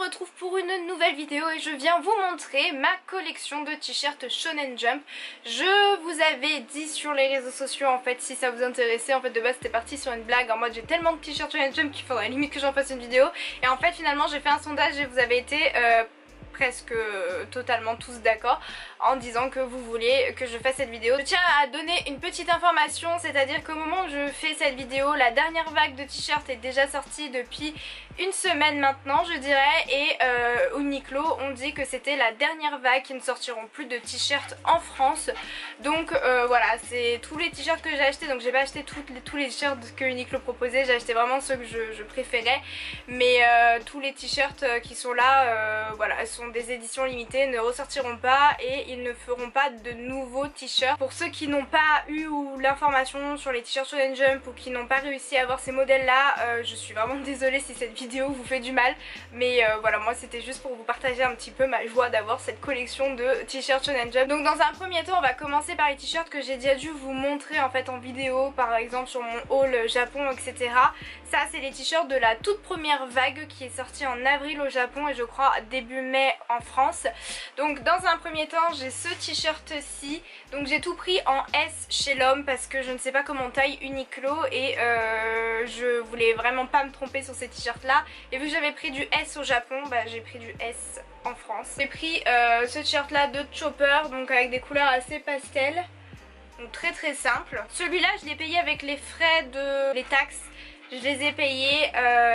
retrouve pour une nouvelle vidéo et je viens vous montrer ma collection de t-shirts Shonen Jump. Je vous avais dit sur les réseaux sociaux en fait si ça vous intéressait, en fait de base c'était parti sur une blague en mode j'ai tellement de t-shirts Shonen Jump qu'il faudrait limite que j'en fasse une vidéo. Et en fait finalement j'ai fait un sondage et vous avez été presque totalement tous d'accord en disant que vous voulez que je fasse cette vidéo. Je tiens à donner une petite information, c'est-à-dire qu'au moment où je fais cette vidéo, la dernière vague de t-shirts est déjà sortie depuis une semaine maintenant je dirais, et Uniqlo ont dit que c'était la dernière vague, qui ne sortiront plus de t-shirts en France. Donc voilà, c'est tous les t-shirts que j'ai achetés, donc j'ai pas acheté tous les t-shirts que Uniqlo proposait, j'ai acheté vraiment ceux que je préférais, mais tous les t-shirts qui sont là, voilà, sont des éditions limitées, ne ressortiront pas et ils ne feront pas de nouveaux t-shirts. Pour ceux qui n'ont pas eu l'information sur les t-shirts Shonen Jump ou qui n'ont pas réussi à avoir ces modèles là, je suis vraiment désolée si cette vidéo vous fait du mal, mais voilà, moi c'était juste pour vous partager un petit peu ma joie d'avoir cette collection de t-shirts Shonen Jump. Donc dans un premier temps on va commencer par les t-shirts que j'ai déjà dû vous montrer en fait en vidéo, par exemple sur mon haul Japon etc. Ça c'est les t-shirts de la toute première vague qui est sortie en avril au Japon et je crois début mai en France. Donc dans un premier temps j'ai ce t-shirt-ci, donc j'ai tout pris en S chez l'homme parce que je ne sais pas comment taille Uniqlo et je voulais vraiment pas me tromper sur ces t-shirts là, et vu que j'avais pris du S au Japon, bah j'ai pris du S en France. J'ai pris ce t-shirt là de Chopper, donc avec des couleurs assez pastel, donc très simple. Celui-là je l'ai payé avec les frais de les taxes. Je les ai payés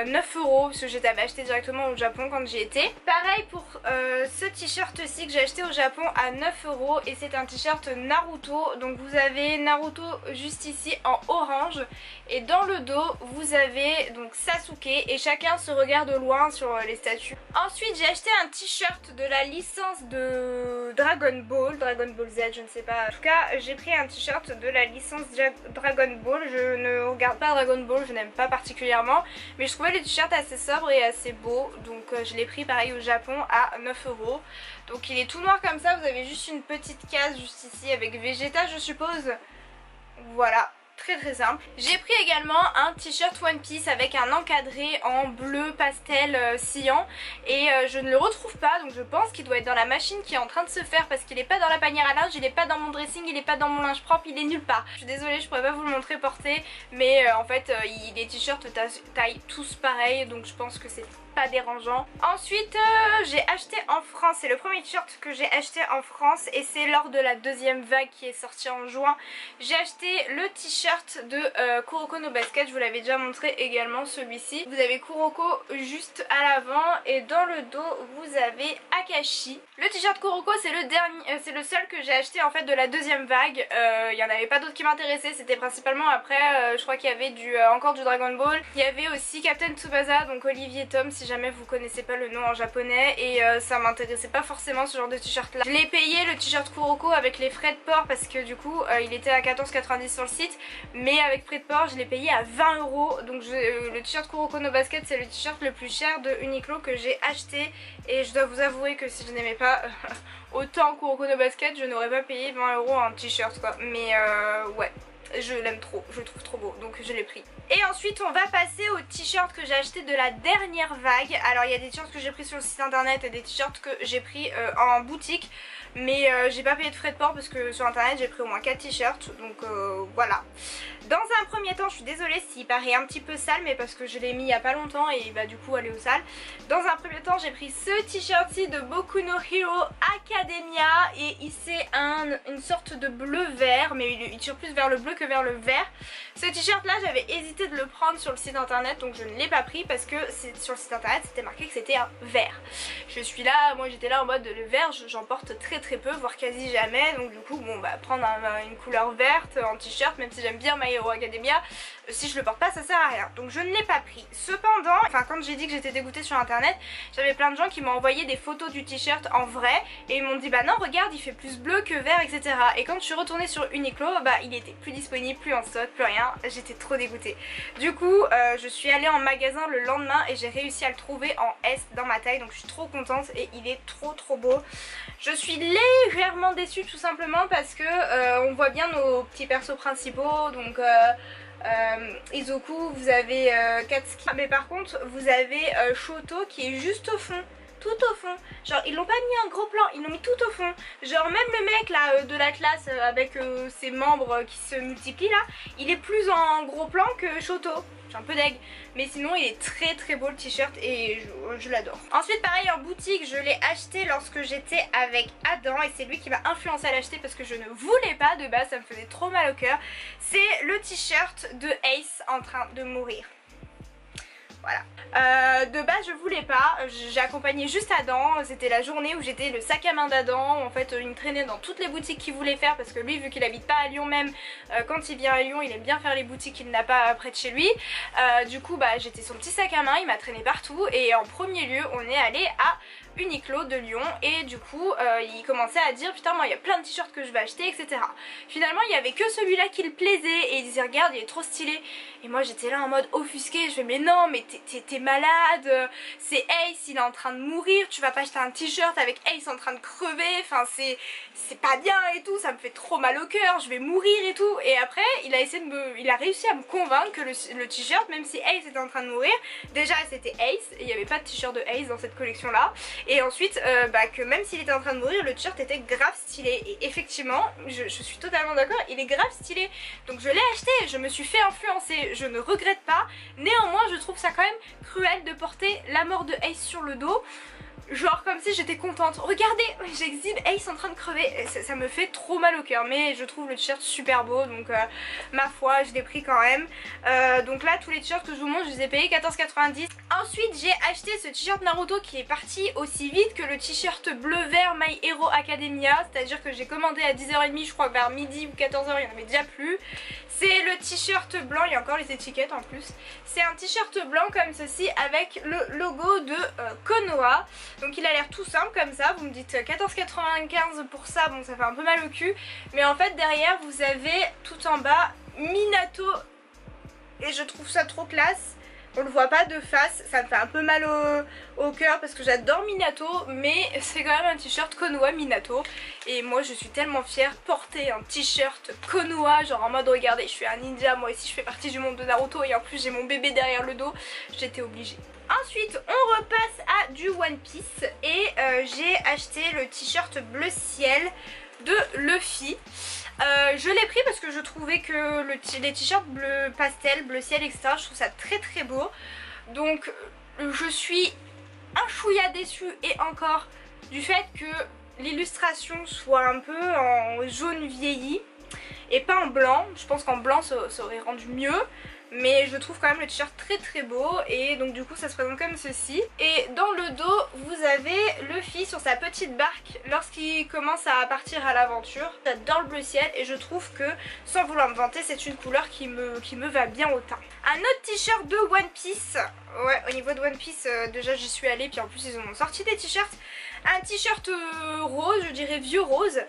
9 € parce que je les avais achetés directement au Japon quand j'y étais. Pareil pour ce t-shirt-ci que j'ai acheté au Japon à 9 € et c'est un t-shirt Naruto. Donc vous avez Naruto juste ici en orange et dans le dos vous avez donc Sasuke et chacun se regarde au loin sur les statues. Ensuite j'ai acheté un t-shirt de la licence de Dragon Ball Z, je ne sais pas. En tout cas j'ai pris un t-shirt de la licence Dragon Ball. Je ne regarde pas Dragon Ball, je n'aime pas particulièrement, mais je trouvais le t-shirt assez sobre et assez beau, donc je l'ai pris pareil au Japon à 9 €. Donc il est tout noir comme ça, vous avez juste une petite case juste ici avec Vegeta je suppose. Voilà, très simple. J'ai pris également un t-shirt One Piece avec un encadré en bleu pastel cyan et je ne le retrouve pas, donc je pense qu'il doit être dans la machine qui est en train de se faire parce qu'il est pas dans la panière à linge, il est pas dans mon dressing, il est pas dans mon linge propre, il est nulle part. Je suis désolée, je pourrais pas vous le montrer porté, mais en fait les t-shirts taillent tous pareil, donc je pense que c'est pas dérangeant. Ensuite j'ai acheté en France, c'est le premier t-shirt que j'ai acheté en France et c'est lors de la deuxième vague qui est sortie en juin. J'ai acheté le t-shirt de Kuroko no Basket, je vous l'avais déjà montré également celui-ci. Vous avez Kuroko juste à l'avant et dans le dos vous avez Akashi. Le t-shirt Kuroko c'est le dernier, c'est le seul que j'ai acheté en fait de la deuxième vague. Il n'y en avait pas d'autres qui m'intéressaient, c'était principalement après je crois qu'il y avait encore du Dragon Ball. Il y avait aussi Captain Tsubasa, donc Olivier Tom si jamais vous connaissez pas le nom en japonais, et ça m'intéressait pas forcément ce genre de t-shirt là. Je l'ai payé le t-shirt Kuroko avec les frais de port parce que du coup il était à 14,90 sur le site, mais avec frais de port je l'ai payé à 20 €. Donc le t-shirt Kuroko no Basket c'est le t-shirt le plus cher de Uniqlo que j'ai acheté et je dois vous avouer que si je n'aimais pas autant Kuroko no Basket je n'aurais pas payé 20 € un t-shirt quoi, mais ouais, je l'aime trop, je le trouve trop beau donc je l'ai pris. Et ensuite on va passer aux t-shirts que j'ai acheté de la dernière vague. Alors il y a des t-shirts que j'ai pris sur le site internet et des t-shirts que j'ai pris en boutique, mais j'ai pas payé de frais de port parce que sur internet j'ai pris au moins 4 t-shirts, donc voilà. Dans un premier temps je suis désolée s'il paraît un petit peu sale, mais parce que je l'ai mis il y a pas longtemps et il va du coup aller au sale. Dans un premier temps j'ai pris ce t-shirt-ci de Boku no Hero Academia et c'est une sorte de bleu vert, mais il tire plus vers le bleu que vers le vert. Ce t-shirt là j'avais hésité de le prendre sur le site internet, donc je ne l'ai pas pris parce que sur le site internet c'était marqué que c'était un vert. Je suis là, moi j'étais là en mode le vert j'en porte très peu, voire quasi jamais, donc du coup bon bah prendre une couleur verte en t-shirt, même si j'aime bien My Hero Academia, si je le porte pas ça sert à rien, donc je ne l'ai pas pris. Cependant, enfin quand j'ai dit que j'étais dégoûtée sur internet, j'avais plein de gens qui m'ont envoyé des photos du t-shirt en vrai et ils m'ont dit bah non regarde il fait plus bleu que vert etc. Et quand je suis retournée sur Uniqlo, bah il était plus disponible, plus en stock, plus rien, j'étais trop dégoûtée. Du coup je suis allée en magasin le lendemain et j'ai réussi à le trouver en S dans ma taille, donc je suis trop contente et il est trop beau. Je suis légèrement déçue tout simplement parce que on voit bien nos petits persos principaux, donc Izuku, vous avez Katsuki, mais par contre vous avez Shoto qui est juste au fond. tout au fond. Genre ils l'ont pas mis un gros plan, ils l'ont mis tout au fond. Genre même le mec là de la classe avec ses membres qui se multiplient là, il est plus en gros plan que Shoto. Je suis un peu deg, mais sinon il est très très beau le t-shirt et je l'adore. Ensuite pareil en boutique, je l'ai acheté lorsque j'étais avec Adam et c'est lui qui m'a influencé à l'acheter parce que je ne voulais pas de base, ça me faisait trop mal au cœur. C'est le t-shirt de Ace en train de mourir. Voilà. De base je voulais pas, j'ai accompagné juste Adam, c'était la journée où j'étais le sac à main d'Adam. En fait il me traînait dans toutes les boutiques qu'il voulait faire parce que lui vu qu'il habite pas à Lyon même, quand il vient à Lyon il aime bien faire les boutiques qu'il n'a pas près de chez lui. Du coup bah j'étais son petit sac à main, il m'a traîné partout et en premier lieu on est allé à Uniqlo de Lyon et du coup il commençait à dire putain moi il y a plein de t-shirts que je vais acheter etc. Finalement il y avait que celui-là qui le plaisait et il disait regarde il est trop stylé et moi j'étais là en mode offusquée, je fais mais non mais t'es malade, c'est Ace, il est en train de mourir, tu vas pas acheter un t-shirt avec Ace en train de crever, enfin c'est pas bien et tout, ça me fait trop mal au cœur, je vais mourir et tout. Et après il a essayé de il a réussi à me convaincre que le t-shirt même si Ace était en train de mourir, déjà c'était Ace et il n'y avait pas de t-shirt de Ace dans cette collection là. Et ensuite que même s'il était en train de mourir le t-shirt était grave stylé et effectivement je suis totalement d'accord, il est grave stylé donc je l'ai acheté, je me suis fait influencer, je ne regrette pas. Néanmoins je trouve ça quand même cruel de porter la mort de Ace sur le dos. Genre comme si j'étais contente. Regardez, j'exhibe Ace en train de crever. Ça me fait trop mal au cœur. Mais je trouve le t-shirt super beau. Donc ma foi, je l'ai pris quand même. Donc là, tous les t-shirts que je vous montre, je les ai payés 14,90. Ensuite, j'ai acheté ce t-shirt Naruto qui est parti aussi vite que le t-shirt bleu-vert My Hero Academia. C'est-à-dire que j'ai commandé à 10h30, je crois que vers midi ou 14h, il n'y en avait déjà plus. C'est le t-shirt blanc, il y a encore les étiquettes en plus. C'est un t-shirt blanc comme ceci avec le logo de Konoha. Donc il a l'air tout simple comme ça, vous me dites 14,95 pour ça, bon ça fait un peu mal au cul. Mais en fait derrière vous avez tout en bas Minato et je trouve ça trop classe. On le voit pas de face, ça me fait un peu mal au cœur parce que j'adore Minato, mais c'est quand même un t-shirt Konoha Minato. Et moi je suis tellement fière de porter un t-shirt Konoha, genre en mode regardez je suis un ninja, moi aussi je fais partie du monde de Naruto et en plus j'ai mon bébé derrière le dos, j'étais obligée. Ensuite on repasse à du One Piece et j'ai acheté le t-shirt bleu ciel de Luffy. Je l'ai pris parce que je trouvais que les t-shirts bleu pastel, bleu ciel etc, je trouve ça très très beau. Donc je suis un chouïa déçue et encore du fait que l'illustration soit un peu en jaune vieilli et pas en blanc. Je pense qu'en blanc ça aurait rendu mieux. Mais je trouve quand même le t-shirt très très beau et donc du coup ça se présente comme ceci. Et dans le dos vous avez Luffy sur sa petite barque lorsqu'il commence à partir à l'aventure. J'adore le bleu ciel et je trouve que sans vouloir me vanter c'est une couleur qui me va bien au teint. Un autre t-shirt de One Piece. Ouais au niveau de One Piece déjà j'y suis allée puis en plus ils ont sorti des t-shirts. Un t-shirt rose, je dirais vieux rose,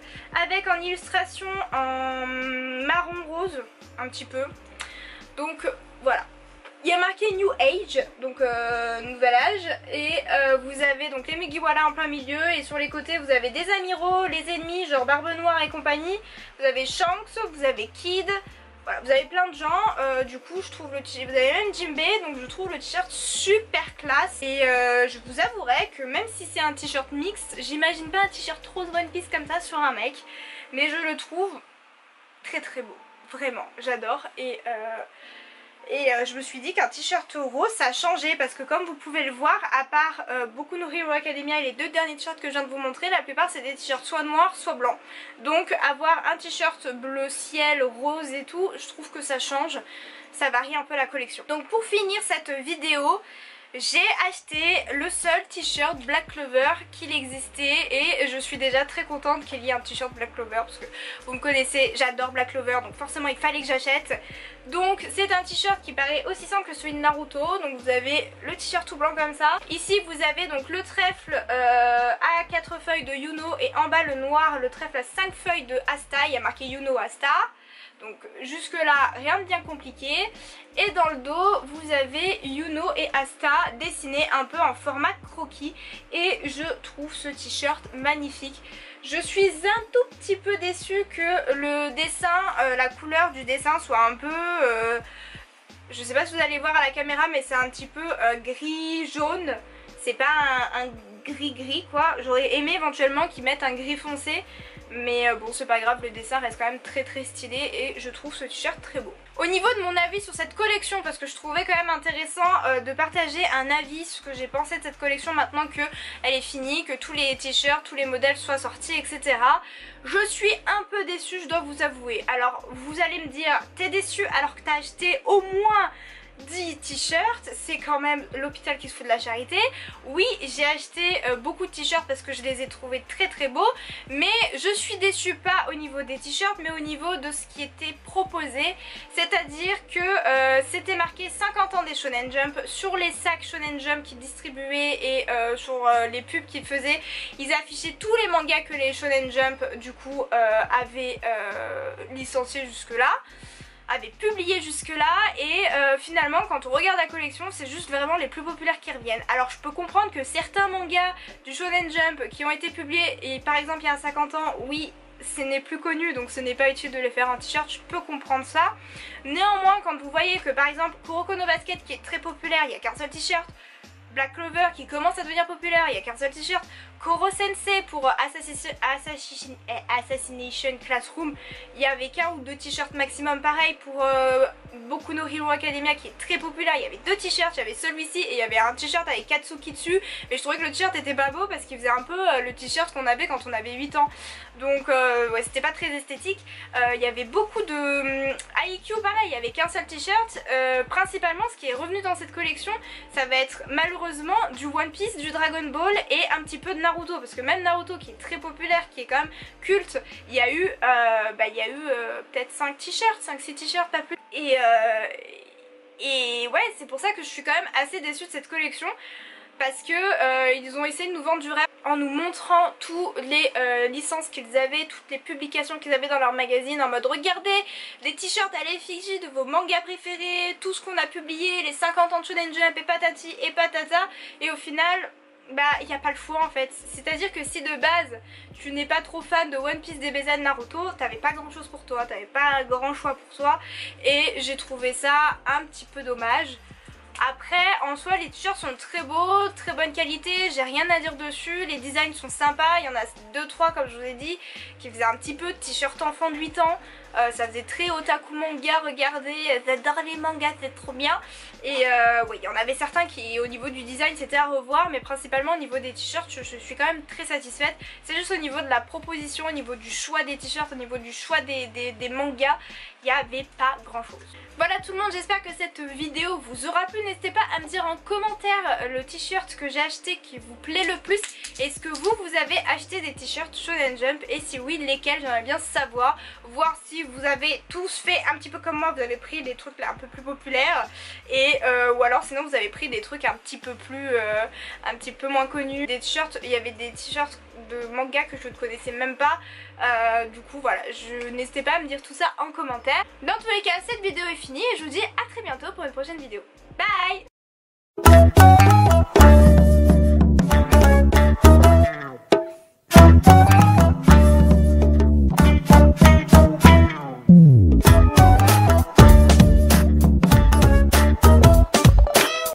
avec en illustration en marron rose un petit peu. Donc voilà, il y a marqué New Age, donc nouvel âge, et vous avez donc les Mugiwara en plein milieu et sur les côtés vous avez des amiraux, les ennemis genre Barbe Noire et compagnie, vous avez Shanks, vous avez Kid, voilà, vous avez plein de gens. Du coup je trouve le t-shirt, vous avez même Jinbei, donc je trouve le t-shirt super classe et je vous avouerai que même si c'est un t-shirt mixte, j'imagine pas un t-shirt rose One Piece comme ça sur un mec, mais je le trouve très très beau. Vraiment, j'adore et je me suis dit qu'un t-shirt rose ça a changé parce que comme vous pouvez le voir, à part Boku no Hero Academia et les deux derniers t-shirts que je viens de vous montrer, la plupart c'est des t-shirts soit noirs soit blancs. Donc avoir un t-shirt bleu ciel, rose et tout, je trouve que ça change, ça varie un peu la collection. Donc pour finir cette vidéo, j'ai acheté le seul t-shirt Black Clover qu'il existait et je suis déjà très contente qu'il y ait un t-shirt Black Clover parce que vous me connaissez, j'adore Black Clover donc forcément il fallait que j'achète. Donc c'est un t-shirt qui paraît aussi simple que celui de Naruto, donc vous avez le t-shirt tout blanc comme ça. Ici vous avez donc le trèfle à 4 feuilles de Yuno et en bas le noir, le trèfle à 5 feuilles de Asta, il y a marqué Yuno Asta. Donc jusque là rien de bien compliqué. Et dans le dos vous avez Yuno et Asta dessinés un peu en format croquis. Et je trouve ce t-shirt magnifique. Je suis un tout petit peu déçue que le dessin, la couleur du dessin soit un peu... je sais pas si vous allez voir à la caméra mais c'est un petit peu gris jaune. C'est pas un gris quoi. J'aurais aimé éventuellement qu'ils mettent un gris foncé, mais bon c'est pas grave, le dessin reste quand même très stylé et je trouve ce t-shirt très beau. Au niveau de mon avis sur cette collection, parce que je trouvais quand même intéressant de partager un avis sur ce que j'ai pensé de cette collection maintenant qu'elle est finie, que tous les t-shirts, tous les modèles soient sortis, etc. Je suis un peu déçue, je dois vous avouer. Alors vous allez me dire, t'es déçue alors que t'as acheté au moins 10 t-shirts, c'est quand même l'hôpital qui se fout de la charité. Oui, j'ai acheté beaucoup de t-shirts parce que je les ai trouvés très beaux, mais je suis déçue pas au niveau des t-shirts mais au niveau de ce qui était proposé, c'est-à-dire que c'était marqué 50 ans des Shonen Jump sur les sacs Shonen Jump qu'ils distribuaient et sur les pubs qu'ils faisaient. Ils affichaient tous les mangas que les Shonen Jump du coup avaient licenciés jusque là, avait publié jusque là, et finalement quand on regarde la collection c'est juste vraiment les plus populaires qui reviennent. Alors je peux comprendre que certains mangas du Shonen Jump qui ont été publiés et par exemple il y a 50 ans, oui ce n'est plus connu donc ce n'est pas utile de les faire en t-shirt, je peux comprendre ça. Néanmoins quand vous voyez que par exemple Kuroko no Basket qui est très populaire, il n'y a qu'un seul t-shirt, Black Clover qui commence à devenir populaire, il n'y a qu'un seul t-shirt, Koro Sensei pour Assassination Classroom, il y avait qu'un ou deux t-shirts maximum. Pareil pour Boku no Hero Academia qui est très populaire, il y avait deux t-shirts, il y avait celui-ci et il y avait un t-shirt avec Katsuki dessus, mais je trouvais que le t-shirt était pas beau parce qu'il faisait un peu le t-shirt qu'on avait quand on avait 8 ans, donc ouais c'était pas très esthétique. Il y avait beaucoup de IQ, pareil, il y avait qu'un seul t-shirt. Principalement ce qui est revenu dans cette collection ça va être malheureusement du One Piece, du Dragon Ball et un petit peu de Naruto, parce que même Naruto qui est très populaire, qui est quand même culte, il y a eu, peut-être 5 t-shirts, 5-6 t-shirts, pas plus. Et ouais, c'est pour ça que je suis quand même assez déçue de cette collection, parce que ils ont essayé de nous vendre du rêve en nous montrant toutes les licences qu'ils avaient, toutes les publications qu'ils avaient dans leur magazine, en mode regardez les t-shirts à l'effigie de vos mangas préférés, tout ce qu'on a publié, les 50 ans de Shonen Jump et patati et patata, et au final bah il n'y a pas le choix en fait. C'est à dire que si de base tu n'es pas trop fan de One Piece, DBZ, Naruto, t'avais pas grand chose pour toi, t'avais pas grand choix pour toi, et j'ai trouvé ça un petit peu dommage. Après en soi les t-shirts sont très beaux, très bonne qualité, j'ai rien à dire dessus, les designs sont sympas, il y en a 2-3 comme je vous ai dit qui faisaient un petit peu t-shirt enfant de 8 ans. Ça faisait très otaku manga, regardez, j'adore les mangas, c'est trop bien. Et oui, il y en avait certains qui au niveau du design c'était à revoir, mais principalement au niveau des t-shirts je suis quand même très satisfaite. C'est juste au niveau de la proposition, au niveau du choix des t-shirts, au niveau du choix des mangas, il n'y avait pas grand chose. Voilà tout le monde, j'espère que cette vidéo vous aura plu. N'hésitez pas à me dire en commentaire le t-shirt que j'ai acheté qui vous plaît le plus. Est-ce que vous avez acheté des t-shirts Shonen Jump, et si oui lesquels, j'aimerais bien savoir. Voir si vous avez tous fait un petit peu comme moi, vous avez pris des trucs là, un peu plus populaires, et ou alors sinon vous avez pris des trucs un petit peu moins connus. Des t-shirts, il y avait des t-shirts de manga que je ne connaissais même pas. Du coup voilà, n'hésitez pas à me dire tout ça en commentaire. Dans tous les cas cette vidéo est finie et je vous dis à très bientôt pour une prochaine vidéo. Bye!